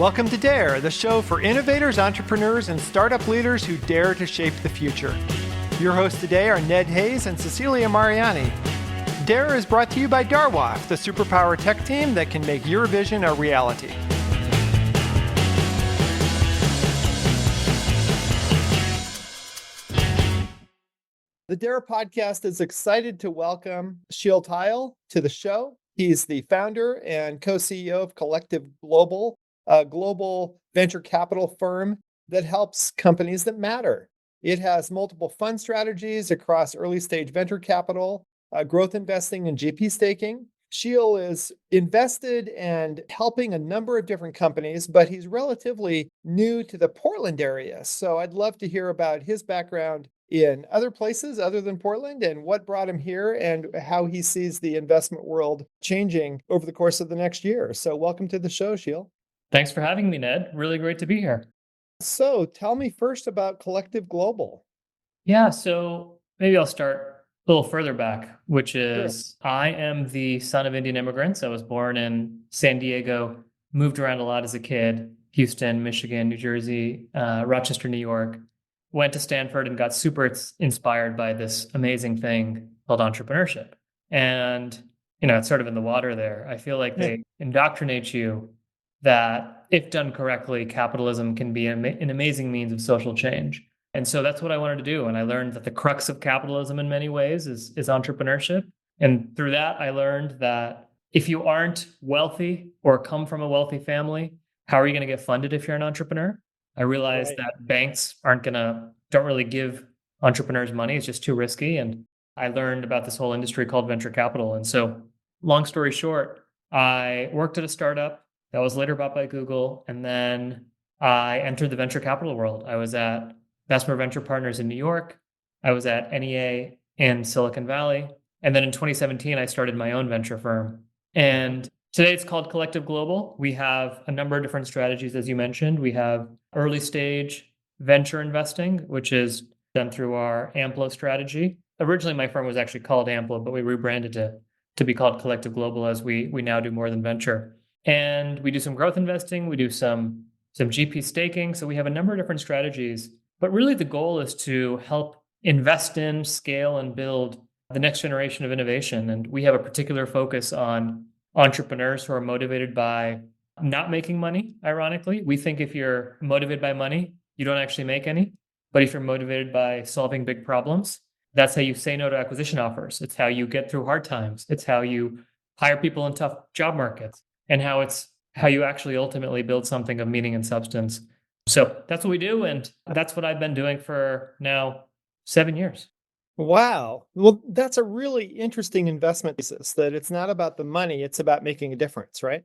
Welcome to Dare, the show for innovators, entrepreneurs, and startup leaders who dare to shape the future. Your hosts today are Ned Hayes and Cecilia Mariani. Dare is brought to you by Darwaf, the superpower tech team that can make your vision a reality. The Dare podcast is excited to welcome Sheel Tyle to the show. He's the founder and co-CEO of Collective Global, a global venture capital firm that helps companies that matter. It has multiple fund strategies across early stage venture capital, growth investing, and GP staking. Sheel is invested and helping a number of different companies, but he's relatively new to the Portland area. So I'd love to hear about his background in other places other than Portland and what brought him here and how he sees the investment world changing over the course of the next year. So welcome to the show, Sheel. Thanks for having me, Ned. Really great to be here. So tell me first about Collective Global. Yeah, so maybe I'll start a little further back, which is I am the son of Indian immigrants. I was born in San Diego, moved around a lot as a kid, Houston, Michigan, New Jersey, Rochester, New York. Went to Stanford and got super inspired by this amazing thing called entrepreneurship. And, it's sort of in the water there. I feel like they indoctrinate you that if done correctly, capitalism can be an amazing means of social change. And so that's what I wanted to do. And I learned that the crux of capitalism in many ways is entrepreneurship. And through that, I learned that if you aren't wealthy or come from a wealthy family, how are you going to get funded if you're an entrepreneur? I realized that banks don't really give entrepreneurs money. It's just too risky. And I learned about this whole industry called venture capital. And so long story short, I worked at a startup that was later bought by Google. And then I entered the venture capital world. I was at Bessemer Venture Partners in New York. I was at NEA in Silicon Valley. And then in 2017, I started my own venture firm. And today it's called Collective Global. We have a number of different strategies, as you mentioned. We have early stage venture investing, which is done through our Amplo strategy. Originally, my firm was actually called Amplo, but we rebranded it to be called Collective Global as we now do more than venture. And we do some growth investing. We do some GP staking. So we have a number of different strategies. But really, the goal is to help invest in, scale, and build the next generation of innovation. And we have a particular focus on entrepreneurs who are motivated by not making money, ironically. We think if you're motivated by money, you don't actually make any. But if you're motivated by solving big problems, that's how you say no to acquisition offers. It's how you get through hard times. It's how you hire people in tough job markets, and how you actually ultimately build something of meaning and substance. So that's what we do. And that's what I've been doing for now 7 years. Wow. Well, that's a really interesting investment thesis, that it's not about the money, it's about making a difference, right?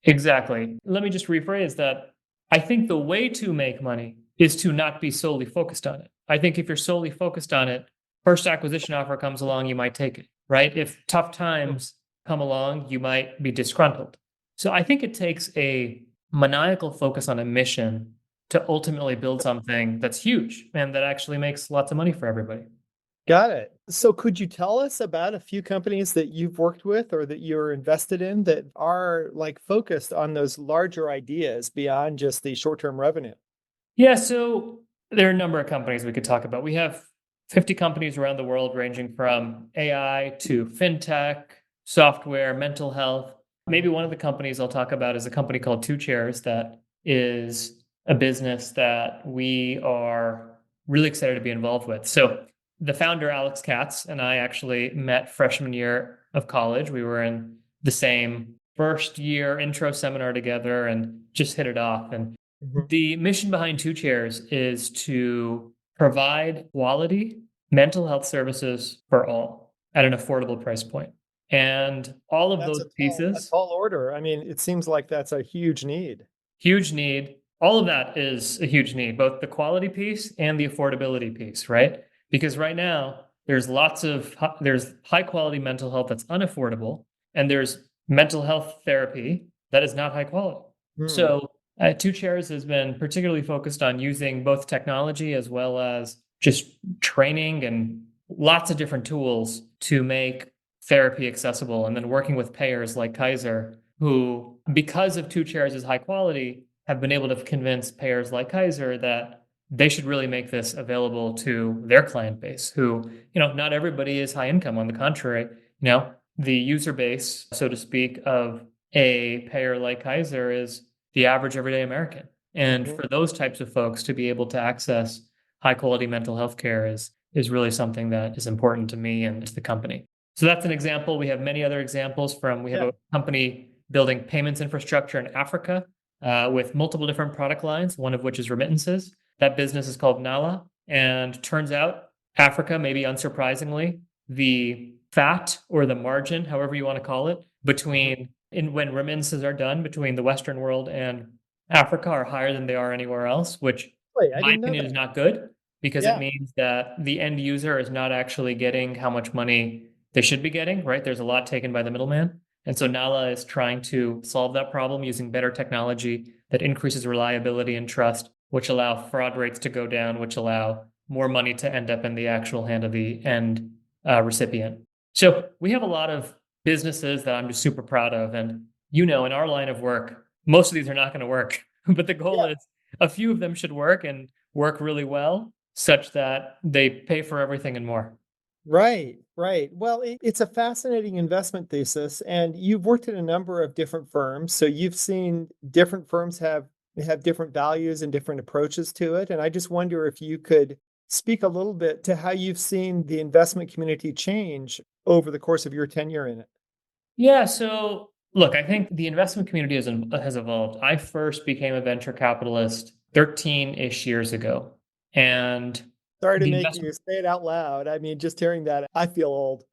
Exactly. Let me just rephrase that. I think the way to make money is to not be solely focused on it. I think if you're solely focused on it, first acquisition offer comes along, you might take it, right? If tough times come along, you might be disgruntled. So I think it takes a maniacal focus on a mission to ultimately build something that's huge and that actually makes lots of money for everybody. Got it. So could you tell us about a few companies that you've worked with or that you're invested in that are focused on those larger ideas beyond just the short-term revenue? Yeah, so there are a number of companies we could talk about. We have 50 companies around the world ranging from AI to fintech, software, mental health. Maybe one of the companies I'll talk about is a company called Two Chairs that is a business that we are really excited to be involved with. So the founder, Alex Katz, and I actually met freshman year of college. We were in the same first year intro seminar together and just hit it off. And the mission behind Two Chairs is to provide quality mental health services for all at an affordable price point. And all of those pieces. A tall order. I mean, it seems like that's a huge need. Huge need. All of that is a huge need, both the quality piece and the affordability piece, right? Because right now there's high quality mental health that's unaffordable, and there's mental health therapy that is not high quality. So Two Chairs has been particularly focused on using both technology as well as just training and lots of different tools to make therapy accessible, and then working with payers like Kaiser, who, because of Two Chairs' high quality, have been able to convince payers like Kaiser that they should really make this available to their client base, who, not everybody is high income. On the contrary, the user base, so to speak, of a payer like Kaiser is the average everyday American. And Mhm. for those types of folks to be able to access high quality mental health care is really something that is important to me and to the company. So that's an example. We have many other examples we have Yeah. a company building payments infrastructure in Africa with multiple different product lines, one of which is remittances. That business is called Nala. And turns out Africa, maybe unsurprisingly, the fat or the margin, however you want to call it, when remittances are done between the Western world and Africa are higher than they are anywhere else, which Wait, in I my didn't know opinion is that. not good because it Yeah. means that the end user is not actually getting how much money they should be getting, right? There's a lot taken by the middleman. And so Nala is trying to solve that problem using better technology that increases reliability and trust, which allow fraud rates to go down, which allow more money to end up in the actual hand of the end recipient. So we have a lot of businesses that I'm just super proud of. And, in our line of work, most of these are not going to work, but the goal Yeah. is a few of them should work and work really well such that they pay for everything and more. Right, right. Well, it's a fascinating investment thesis, and you've worked at a number of different firms, so you've seen different firms have different values and different approaches to it. And I just wonder if you could speak a little bit to how you've seen the investment community change over the course of your tenure in it. Yeah, so look, I think the investment community has evolved. I first became a venture capitalist 13-ish years ago. And Sorry to the make investment you say it out loud. I mean, just hearing that, I feel old.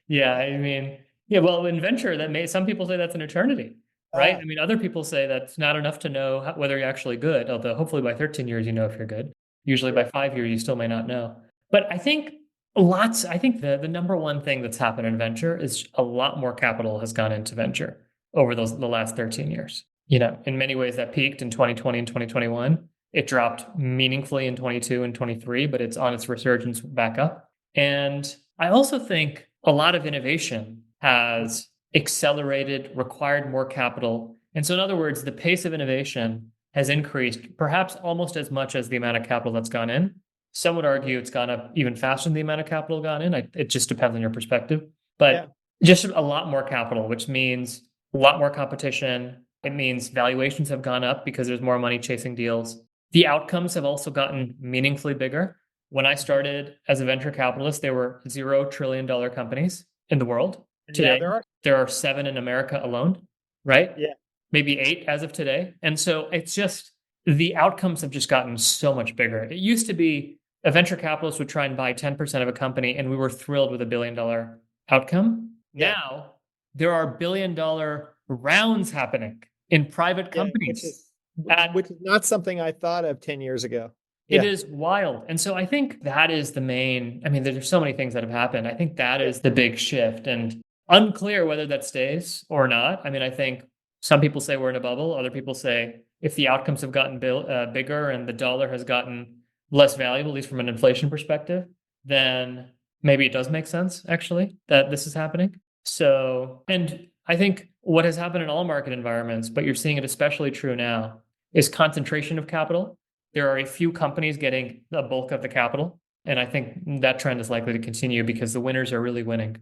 Yeah, I mean, yeah, well, in venture, some people say that's an eternity, right? Ah, I mean, other people say that's not enough to know whether you're actually good, although hopefully by 13 years, you know if you're good. Usually by yeah. 5 years, you still may not know. But I think the number one thing that's happened in venture is a lot more capital has gone into venture over the last 13 years. In many ways that peaked in 2020 and 2021. It dropped meaningfully in 22 and 23, but it's on its resurgence back up. And I also think a lot of innovation has accelerated, required more capital. And so, in other words, the pace of innovation has increased perhaps almost as much as the amount of capital that's gone in. Some would argue it's gone up even faster than the amount of capital gone in. It just depends on your perspective. Yeah. But just a lot more capital, which means a lot more competition. It means valuations have gone up because there's more money chasing deals. The outcomes have also gotten meaningfully bigger. When I started as a venture capitalist, there were $0 trillion companies in the world. And now Today, there are. there are 7 in America alone, right? Yeah. Maybe 8 as of today. And so it's just the outcomes have just gotten so much bigger. It used to be a venture capitalist would try and buy 10% of a company, and we were thrilled with $1 billion outcome. Yeah. Now there are $1 billion rounds happening in private Yeah. Which companies is at which is not something I thought of 10 years ago. it Yeah. is wild. And so I think that is the main, I mean, there's so many things that have happened. I think that Yeah. is the big shift and unclear whether that stays or not. I mean, I think some people say we're in a bubble. Other people say if the outcomes have gotten bigger and the dollar has gotten less valuable, at least from an inflation perspective, then maybe it does make sense actually that this is happening. So, and I think what has happened in all market environments, but you're seeing it especially true now, is concentration of capital. There are a few companies getting the bulk of the capital. And I think that trend is likely to continue because the winners are really winning.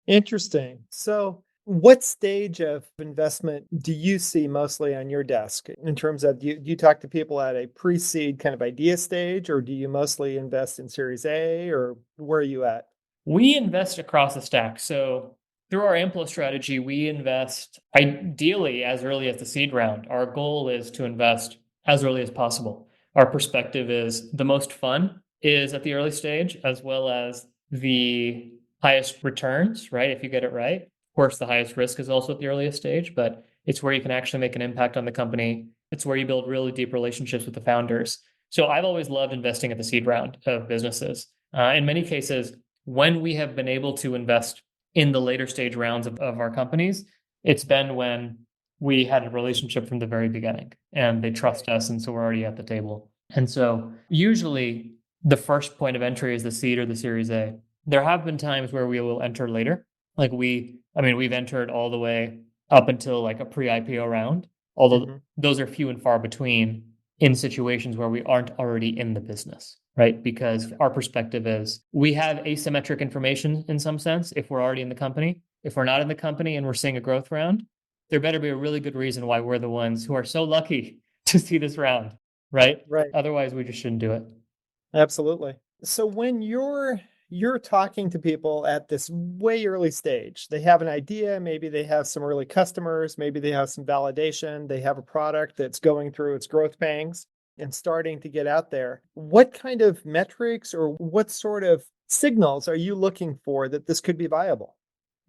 Interesting. So, what stage of investment do you see mostly on your desk in terms of do you talk to people at a pre-seed kind of idea stage, or do you mostly invest in Series A, or where are you at? We invest across the stack. So through our Amplo strategy, we invest ideally as early as the seed round. Our goal is to invest as early as possible. Our perspective is the most fun is at the early stage, as well as the highest returns, right? If you get it right. Of course, the highest risk is also at the earliest stage, but it's where you can actually make an impact on the company. It's where you build really deep relationships with the founders. So I've always loved investing at the seed round of businesses. In many cases, when we have been able to invest in the later stage rounds of our companies, it's been when we had a relationship from the very beginning and they trust us. And so we're already at the table. And so usually the first point of entry is the seed or the series A. There have been times where we will enter later. We've entered all the way up until like a pre-IPO round. although Mhm. those are few and far between in situations where we aren't already in the business, right? Because our perspective is we have asymmetric information in some sense if we're already in the company. If we're not in the company and we're seeing a growth round, there better be a really good reason why we're the ones who are so lucky to see this round, right? Right. Otherwise, we just shouldn't do it. Absolutely. So when you're talking to people at this way early stage, they have an idea, maybe they have some early customers, maybe they have some validation, they have a product that's going through its growth pangs and starting to get out there. What kind of metrics or what sort of signals are you looking for that this could be viable?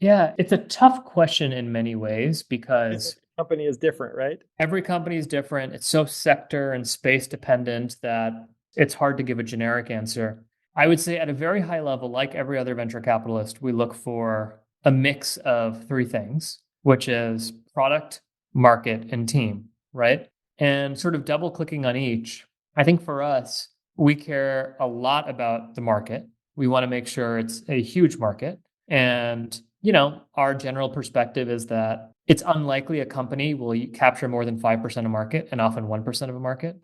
Yeah, it's a tough question in many ways Because because every company is different, right? every company is different. It's so sector and space dependent that it's hard to give a generic answer. I would say at a very high level, like every other venture capitalist, we look for a mix of three things, which is product, market, and team, right? And sort of double clicking on each, I think for us, we care a lot about the market. We want to make sure it's a huge market. And, our general perspective is that it's unlikely a company will capture more than 5% of market and often 1% of a market.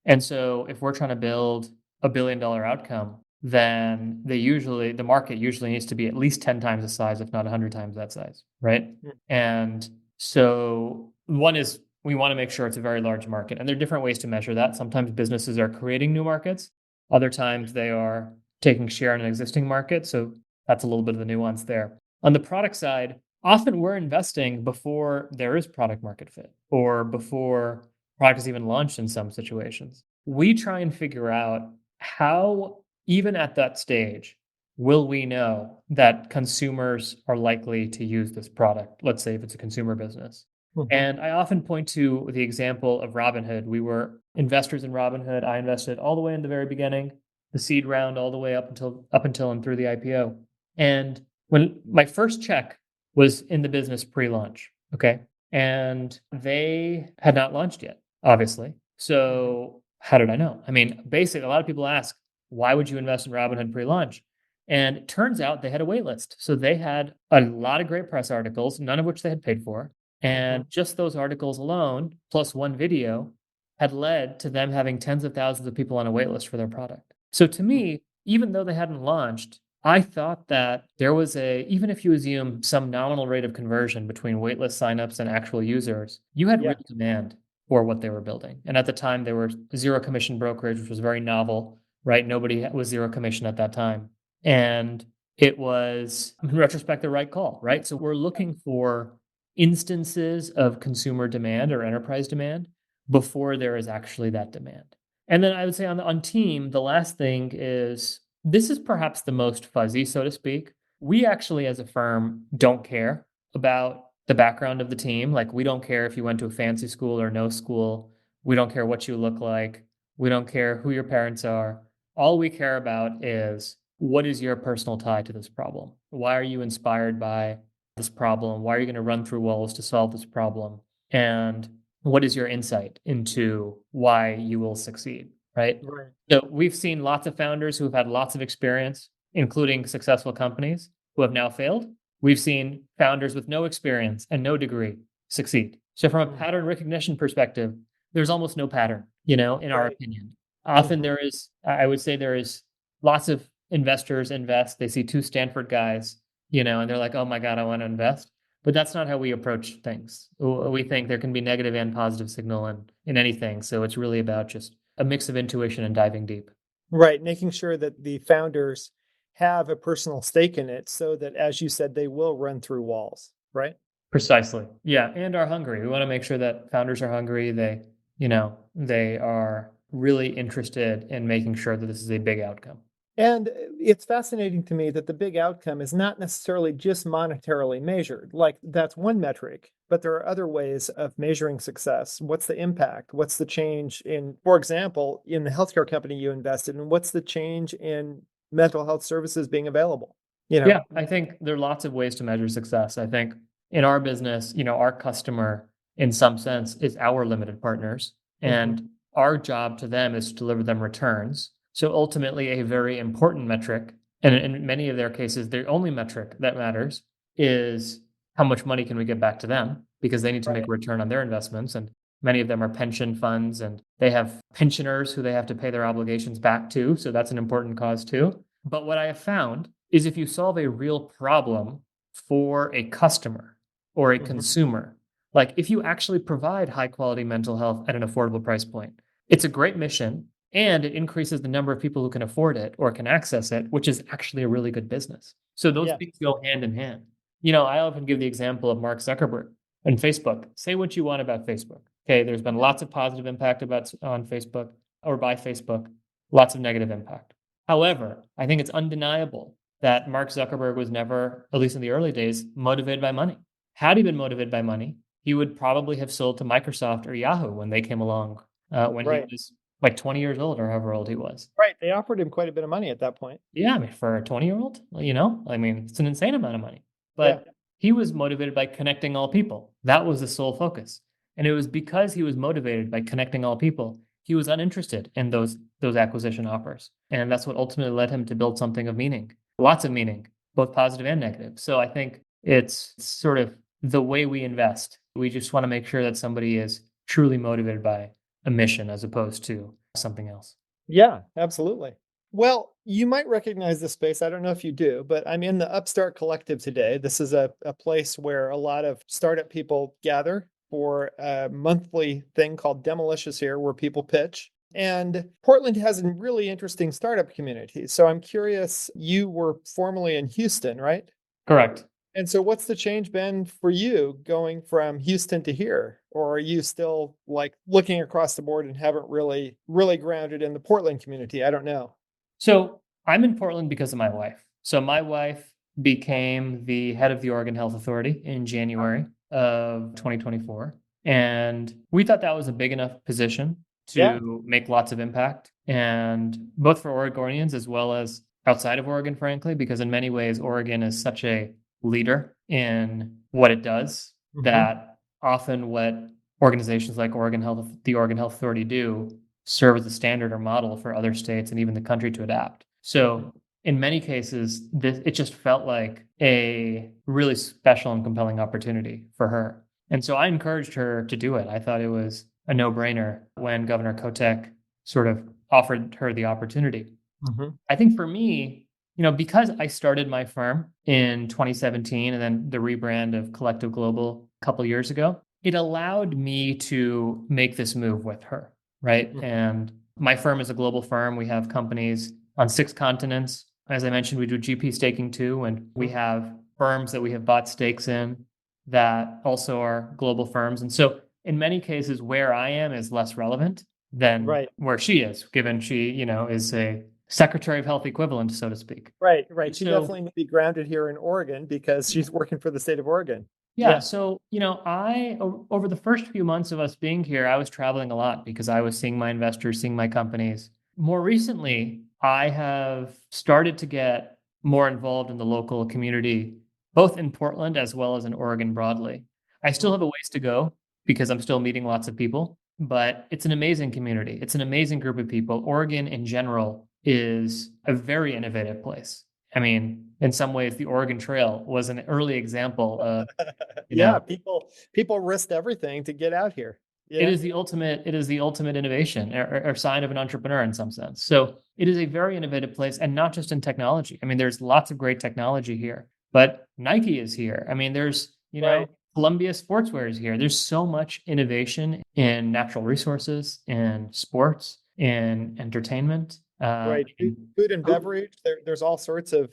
And so if we're trying to build $1 billion outcome, then the market usually needs to be at least 10 times the size, if not 100 times that size, right? Mm. And so one is we want to make sure it's a very large market. And there are different ways to measure that. Sometimes businesses are creating new markets. Other times they are taking share in an existing market. So that's a little bit of the nuance there. On the product side, often we're investing before there is product market fit or before product is even launched in some situations. We try and figure out how, even at that stage, will we know that consumers are likely to use this product? Let's say if it's a consumer business. Mhm. And I often point to the example of Robinhood. We were investors in Robinhood. I invested all the way in the very beginning, the seed round, all the way up until and through the IPO. And when my first check was in the business pre-launch, okay, and they had not launched yet, obviously. Mhm. So how did I know? I mean, basically, a lot of people ask, why would you invest in Robinhood pre-launch? And it turns out they had a wait list. So they had a lot of great press articles, none of which they had paid for. Mhm. And just those articles alone, plus one video, had led to them having tens of thousands of people on a wait list for their product. So to Mhm. me, even though they hadn't launched, I thought that there was even if you assume some nominal rate of conversion between waitlist signups and actual users, you had Yeah. real demand for what they were building. And at the time, they were zero commission brokerage, which was very novel, right? Nobody was zero commission at that time. And it was, in retrospect, the right call, right? So we're looking for instances of consumer demand or enterprise demand before there is actually that demand. And then I would say on team, the last thing is this is perhaps the most fuzzy, so to speak. We actually, as a firm, don't care about the background of the team. Like, we don't care if you went to a fancy school or no school. We don't care what you look like. We don't care who your parents are. All we care about is what is your personal tie to this problem? Why are you inspired by this problem? Why are you going to run through walls to solve this problem? And what is your insight into why you will succeed, right? Right. So we've seen lots of founders who have had lots of experience, including successful companies who have now failed. We've seen founders with no experience and no degree succeed. So from a Mm. pattern recognition perspective, there's almost no pattern, in our Right. opinion. Often Mhm. there is, I would say there is lots of investors invest. They see two Stanford guys, and they're like, oh my God, I want to invest. But that's not how we approach things. We think there can be negative and positive signal in anything. So it's really about just a mix of intuition and diving deep. Right, making sure that the founders have a personal stake in it so that, as you said, they will run through walls, right? Precisely. Yeah. And are hungry. We want to make sure that founders are hungry. They are really interested in making sure that this is a big outcome. And it's fascinating to me that the big outcome is not necessarily just monetarily measured. Like that's one metric, but there are other ways of measuring success. What's the impact? What's the change in, for example, in the healthcare company you invested in, what's the change in mental health services being available? You Yeah, know? I think there are lots of ways to measure success. I think in our business, our customer, in some sense, is our limited partners, Hmm. and our job to them is to deliver them returns. So ultimately, a very important metric, and in many of their cases, the only metric that matters is how much money can we get back to them because they need to make Right. a return on their investments. And Many of them are pension funds and they have pensioners who they have to pay their obligations back to. So that's an important cause too. But what I have found is if you solve a real problem for a customer or a Mhm. consumer, like if you actually provide high quality mental health at an affordable price point, it's a great mission and it increases the number of people who can afford it or can access it, which is actually a really good business. So those Yeah. things go hand in hand. I often give the example of Mark Zuckerberg and Facebook. Say what you want about Facebook. Okay, there's been lots of positive impact on Facebook or by Facebook, lots of negative impact. However, I think it's undeniable that Mark Zuckerberg was never, at least in the early days, motivated by money. Had he been motivated by money, he would probably have sold to Microsoft or Yahoo when they came along, when he Right. was like 20 years old or however old he was. Right. They offered him quite a bit of money at that point. Yeah, I mean, for a 20-year-old, I mean, it's an insane amount of money. Yeah. But he was motivated by connecting all people. That was the sole focus. And it was because he was motivated by connecting all people, he was uninterested in those acquisition offers. And that's what ultimately led him to build something of meaning, lots of meaning, both positive and negative. So I think it's sort of the way we invest. We just want to make sure that somebody is truly motivated by a mission as opposed to something else. Yeah, absolutely. Well, you might recognize this space. I don't know if you do, but I'm in the Upstart Collective today. This is a place where a lot of startup people gather for a monthly thing called Demolicious here, where people pitch. And Portland has a really interesting startup community. So I'm curious, you were formerly in Houston, right? Correct. And so what's the change been for you going from Houston to here? Or are you still like looking across the board and haven't really grounded in the Portland community? I don't know. So I'm in Portland because of my wife. So my wife became the head of the Oregon Health Authority in January of 2024. And we thought that was a big enough position Yeah. to make lots of impact, and both for Oregonians as well as outside of Oregon, frankly, because in many ways, Oregon is such a leader in what it does Hmm. that often what organizations like the Oregon Health Authority do serve as a standard or model for other states and even the country to adapt. Hmm. So in many cases, it just felt like a really special and compelling opportunity for her. And so I encouraged her to do it. I thought it was a no-brainer when Governor Kotek sort of offered her the opportunity. Hmm. I think for me, because I started my firm in 2017 and then the rebrand of Collective Global a couple years ago, it allowed me to make this move with her, right? And my firm is a global firm. We have companies on 6 continents. As I mentioned, we do GP staking too, and we have firms that we have bought stakes in that also are global firms. And so in many cases, where I am is less relevant than Right. where she is, given she, is a Secretary of Health equivalent, so to speak. Right. Right. She So definitely needs to be grounded here in Oregon because she's working for the state of Oregon. yeah, Yeah. so over the first few months of us being here, I was traveling a lot because I was seeing my investors, seeing my companies. More recently, I have started to get more involved in the local community, both in Portland as well as in Oregon broadly. I still have a ways to go because I'm still meeting lots of people, but it's an amazing community. It's an amazing group of people. Oregon in general is a very innovative place. I mean, in some ways, the Oregon Trail was an early example of, you Yeah. know, People risked everything to get out here. it Yeah. is the ultimate innovation or sign of an entrepreneur in some sense. So it is a very innovative place, and not just in technology. I mean, there's lots of great technology here, but Nike is here. I mean, there's, Right. Columbia Sportswear is here. There's so much innovation in natural resources, in sports, in entertainment, Right. in Food and food. beverage. There's all sorts of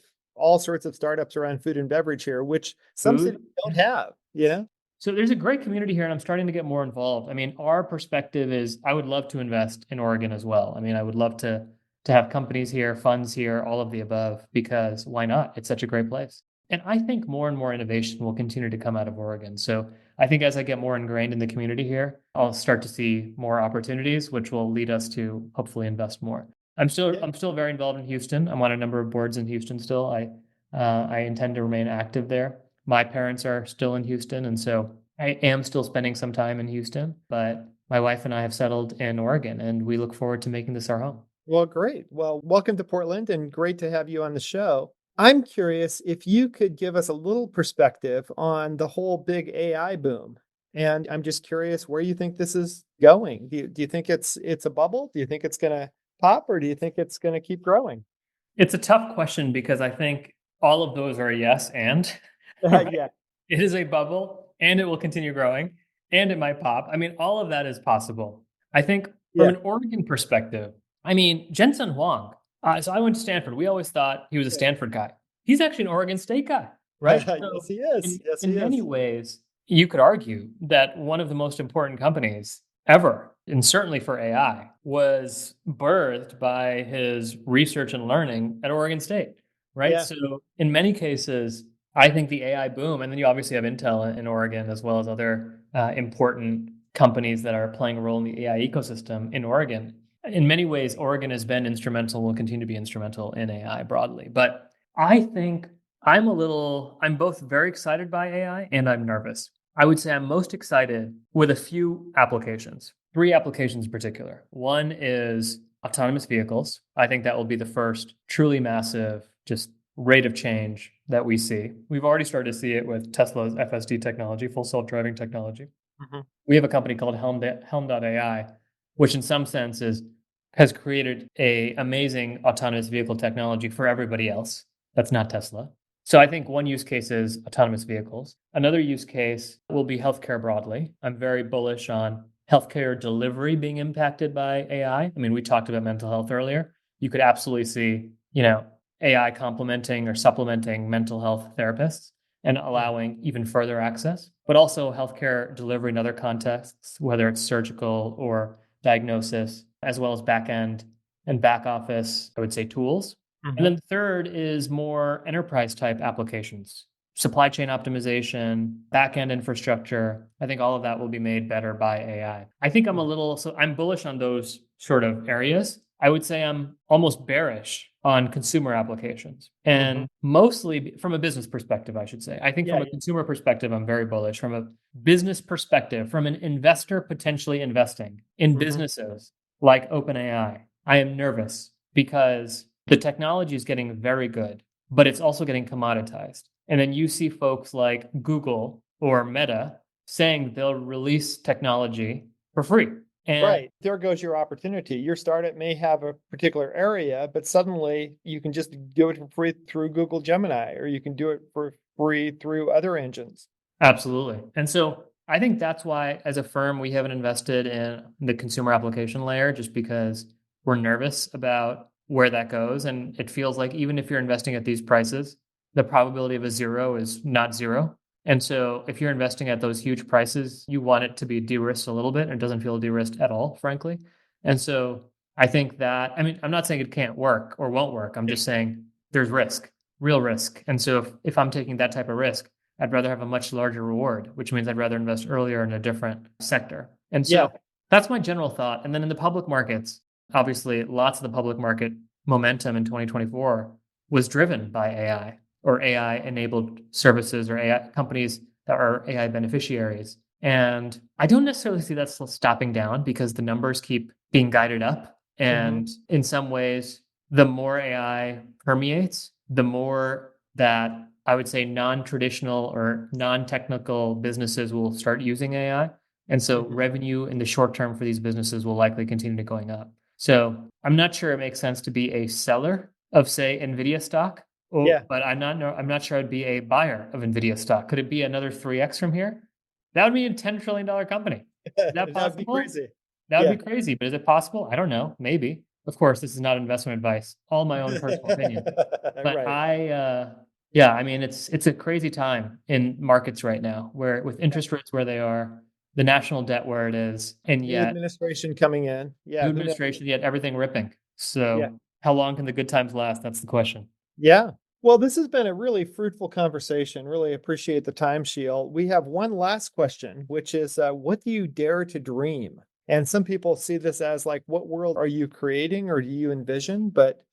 startups around food and beverage here, which some cities Food. don't have, you know? So there's a great community here, and I'm starting to get more involved. I mean, our perspective is I would love to invest in Oregon as well. I mean, I would love to have companies here, funds here, all of the above, because why not? It's such a great place. And I think more and more innovation will continue to come out of Oregon. So I think as I get more ingrained in the community here, I'll start to see more opportunities, which will lead us to hopefully invest more. Yeah. I'm still very involved in Houston. I'm on a number of boards in Houston still. I intend to remain active there. My parents are still in Houston, and so I am still spending some time in Houston, but my wife and I have settled in Oregon, and we look forward to making this our home. Well, great. Well, welcome to Portland and great to have you on the show. I'm curious if you could give us a little perspective on the whole big AI boom. And I'm just curious where you think this is going. Do you think it's a bubble? Do you think it's going to pop, or do you think it's going to keep growing? It's a tough question because I think all of those are a yes and, right? Yeah. It is a bubble and it will continue growing and it might pop. I mean, all of that is possible. I think from Yeah. an Oregon perspective, I mean, Jensen Huang. So I went to Stanford. We always thought he was a Stanford guy. He's actually an Oregon State guy, right? So Yes, he is. in, Yes, he in many is. ways, you could argue that one of the most important companies ever, and certainly for AI, was birthed by his research and learning at Oregon State, right? Yeah. So in many cases, I think the AI boom, and then you obviously have Intel in Oregon as well as other important companies that are playing a role in the AI ecosystem in Oregon. In many ways, Oregon has been instrumental, will continue to be instrumental in AI broadly. But I think I'm both very excited by AI and I'm nervous. I would say I'm most excited with a few applications, three applications in particular. One is autonomous vehicles. I think that will be the first truly massive, just rate of change that we see. We've already started to see it with Tesla's FSD technology, full self-driving technology. Mhm. We have a company called Helm.ai, which in some senses has created a amazing autonomous vehicle technology for everybody else. That's not Tesla. So I think one use case is autonomous vehicles. Another use case will be healthcare broadly. I'm very bullish on healthcare delivery being impacted by AI. I mean, we talked about mental health earlier. You could absolutely see, AI complementing or supplementing mental health therapists and allowing even further access, but also healthcare delivery in other contexts, whether it's surgical or diagnosis, as well as back end and back office, I would say tools. And Mhm. then the third is more enterprise type applications, supply chain optimization, back end infrastructure. I think all of that will be made better by AI. I think I'm bullish on those sort of areas. I would say I'm almost bearish on consumer applications Mhm. and mostly from a business perspective, I should say. I think Yeah. from a consumer perspective, I'm very bullish. From a business perspective, from an investor potentially investing in Mhm. businesses like OpenAI, I am nervous because the technology is getting very good, but it's also getting commoditized. And then you see folks like Google or Meta saying they'll release technology for free. And Right. There goes your opportunity. Your startup may have a particular area, but suddenly you can just do it for free through Google Gemini, or you can do it for free through other engines. absolutely. And so I think that's why, as a firm, we haven't invested in the consumer application layer just because we're nervous about where that goes. And it feels like even if you're investing at these prices, the probability of a zero is not zero. And so if you're investing at those huge prices, you want it to be de-risked a little bit, and it doesn't feel de-risked at all, frankly. And so I think that, I mean, I'm not saying it can't work or won't work. I'm just saying there's risk, real risk. And so if I'm taking that type of risk, I'd rather have a much larger reward, which means I'd rather invest earlier in a different sector. And Yeah. so that's my general thought. And then in the public markets, obviously, lots of the public market momentum in 2024 was driven by AI or AI enabled services or AI companies that are AI beneficiaries. And I don't necessarily see that stopping down because the numbers keep being guided up. Mhm. And in some ways, the more AI permeates, the more that I would say non-traditional or non-technical businesses will start using AI. And so Mhm. revenue in the short term for these businesses will likely continue to going up. So I'm not sure it makes sense to be a seller of, say, NVIDIA stock, Yeah. but I'm not sure I'd be a buyer of NVIDIA stock. Could it be another 3x from here? That would be a $10 trillion company. Is that That'd be possible? crazy. That would Yeah. be crazy, but is it possible? I don't know. Maybe. Of course, this is not investment advice. All my own personal opinion. But Right. yeah, I mean, it's a crazy time in markets right now, where with interest rates where they are, the national debt where it is, and New yet administration coming in. new Yeah. Who knows? administration, yet everything ripping. Yeah. So how long can the good times last? That's the question. Yeah. Well, this has been a really fruitful conversation. Really appreciate the time, Sheel. We have one last question, which is what do you dare to dream? And some people see this as like, what world are you creating or do you envision? But,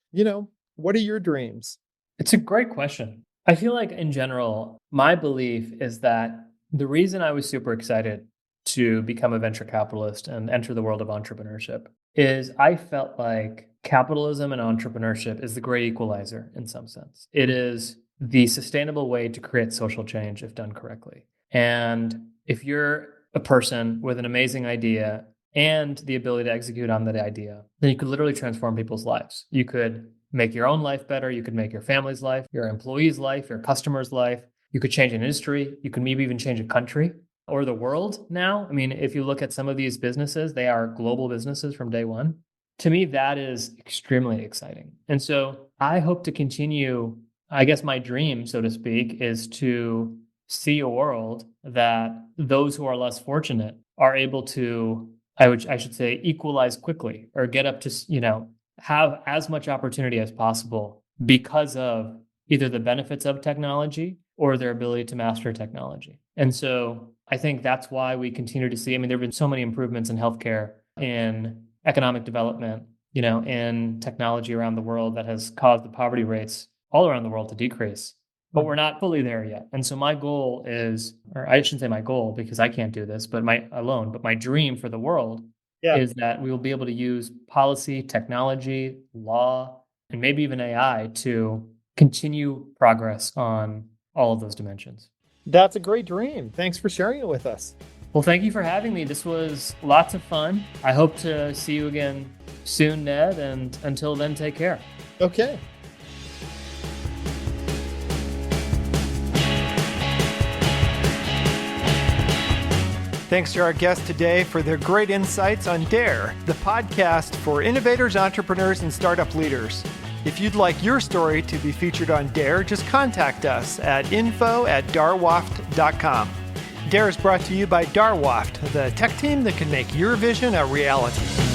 what are your dreams? It's a great question. I feel like in general, my belief is that the reason I was super excited to become a venture capitalist and enter the world of entrepreneurship is I felt like capitalism and entrepreneurship is the great equalizer in some sense. It is the sustainable way to create social change if done correctly. And if you're a person with an amazing idea and the ability to execute on that idea, then you could literally transform people's lives. You could make your own life better. You could make your family's life, your employees' life, your customers' life. You could change an industry. You could maybe even change a country or the world now. I mean, if you look at some of these businesses, they are global businesses from day one. To me, that is extremely exciting. And so I hope to continue, I guess my dream, so to speak, is to see a world that those who are less fortunate are able to, I should say, equalize quickly or get up to, have as much opportunity as possible because of either the benefits of technology or their ability to master technology. And so I think that's why we continue to see, I mean, there have been so many improvements in healthcare, in economic development, in technology around the world that has caused the poverty rates all around the world to decrease. But we're not fully there yet. And so my goal is, or I shouldn't say my goal because I can't do this, but my dream for the world is that we will be able to use policy, technology, law, and maybe even AI to continue progress on all of those dimensions. That's a great dream. Thanks for sharing it with us. Well, thank you for having me. This was lots of fun. I hope to see you again soon, Ned. And until then, take care. Okay. Thanks to our guests today for their great insights on Dare, the podcast for innovators, entrepreneurs, and startup leaders. If you'd like your story to be featured on Dare, just contact us at info@darwaft.com. Dare is brought to you by Darwaft, the tech team that can make your vision a reality.